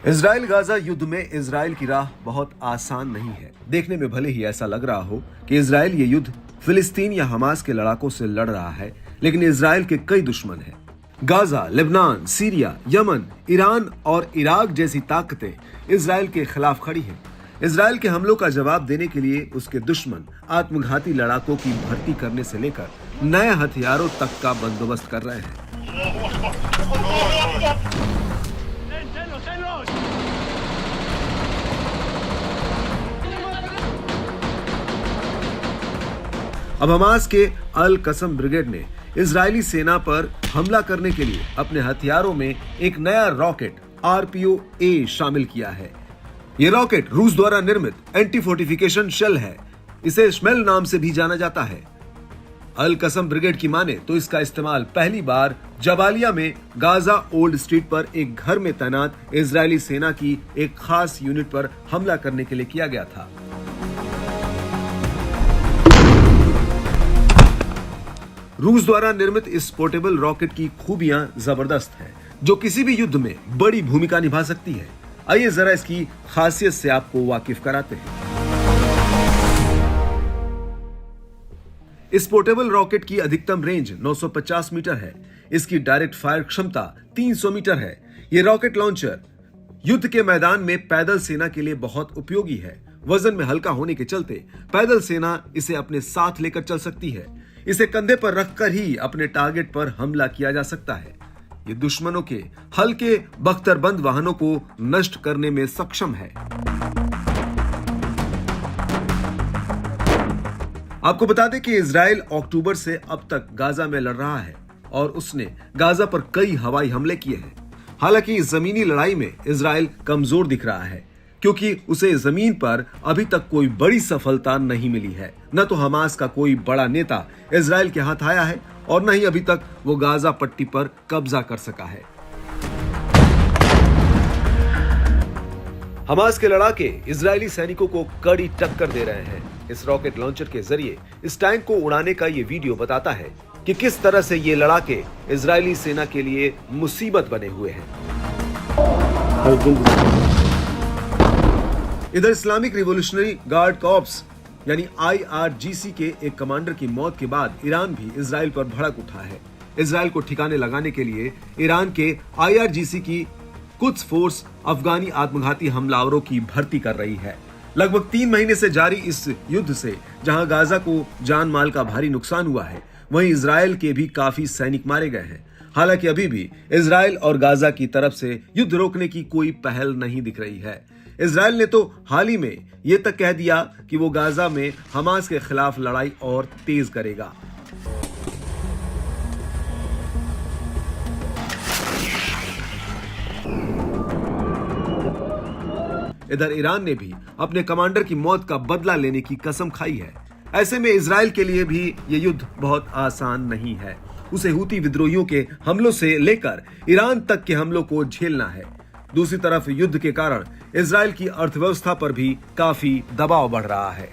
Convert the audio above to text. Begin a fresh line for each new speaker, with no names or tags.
Israel Gaza युद्ध में Israel की राह बहुत आसान नहीं है। देखने में भले ही ऐसा लग रहा हो कि इजराइल ये युद्ध फिलिस्तीन या हमास के लड़ाकों से लड़ रहा है, लेकिन इजराइल के कई दुश्मन हैं। Gaza, Lebanon, Syria, Yemen, Iran और इराक जैसी ताकतें इजराइल के खिलाफ खड़ी हैं। इजराइल के हमलों का जवाब देने के लिए उसके दुश्मन आत्मघाती लड़ाकों की भर्ती करने से लेकर नए हथियारों तक का बंदोबस्त कर रहे हैं। अब हमास के अल कसम ब्रिगेड ने इजरायली सेना पर हमला करने के लिए अपने हथियारों में एक नया रॉकेट RPO-A शामिल किया है। यह रॉकेट रूस द्वारा निर्मित एंटी फोर्टिफिकेशन शेल है। इसे श्मेल नाम से भी जाना जाता है। अल कसम ब्रिगेड की माने तो इसका इस्तेमाल पहली बार जबालिया में गाजा ओल्ड स्ट्रीट पर एक घर में तैनात इजरायली सेना की एक खास यूनिट पर हमला करने के लिए किया गया था। रूस द्वारा निर्मित इस पोर्टेबल रॉकेट की खूबियां जबरदस्त हैं, जो किसी भी युद्ध में बड़ी भूमिका निभा सकती है। आइए जरा इसकी खासियत से आपको वाकिफ कराते हैं। इस पोर्टेबल रॉकेट की अधिकतम रेंज 950 मीटर है। इसकी डायरेक्ट फायर क्षमता 300 मीटर है। यह रॉकेट लॉन्चर युद्ध के मैदान में पैदल सेना के लिए बहुत उपयोगी है। वजन में हल्का होने के चलते पैदल सेना इसे अपने साथ लेकर चल सकती है। इसे कंधे पर रखकर ही अपने टारगेट पर हमला किया जा सकता है। ये दुश्मनों के हल्के बख्तरबंद वाहनों को नष्ट करने में सक्षम है। आपको बता दें कि इजराइल अक्टूबर से अब तक गाजा में लड़ रहा है और उसने गाजा पर कई हवाई हमले किए हैं। हालांकि इस जमीनी लड़ाई में इजराइल कमजोर दिख रहा है, क्योंकि उसे जमीन पर अभी तक कोई बड़ी सफलता नहीं मिली है। न तो हमास का कोई बड़ा नेता इजराइल के हाथ आया है और न ही अभी तक वो गाजा पट्टी पर कब्जा कर सका है। हमास के लड़ाके इजरायली सैनिकों को कड़ी टक्कर दे रहे हैं। इस रॉकेट लॉन्चर के जरिए इस टैंक को उड़ाने का ये वीडियो बताता है कि किस तरह से ये लड़ाके इजरायली सेना के लिए मुसीबत बने हुए हैं। इधर इस्लामिक रिवॉल्यूशनरी गार्ड कॉर्प्स यानी IRGC के एक कमांडर की मौत के बाद ईरान भी इजराइल पर भड़क उठा है। इजराइल को ठिकाने लगाने के लिए ईरान के IRGC की कुद्स फोर्स अफगानी आत्मघाती हमलावरों की भर्ती कर रही है। लगभग 3 महीने से जारी इस युद्ध से जहां गाजा को जान माल का भारी नुकसान हुआ है, वहीं इजराइल के भी काफी सैनिक मारे गए हैं। हालांकि अभी भी इजराइल और गाजा की तरफ से युद्ध रोकने की कोई पहल नहीं दिख रही है। इजराइल ने तो हाल ही में यह तक कह दिया कि वो गाजा में हमास के खिलाफ लड़ाई और तेज करेगा। इधर ईरान ने भी अपने कमांडर की मौत का बदला लेने की कसम खाई है। ऐसे में इजराइल के लिए भी ये युद्ध बहुत आसान नहीं है। उसे हूती विद्रोहियों के हमलों से लेकर ईरान तक के हमलों को झेलना है। दूसरी तरफ युद्ध के कारण इजराइल की अर्थव्यवस्था पर भी काफी दबाव बढ़ रहा है।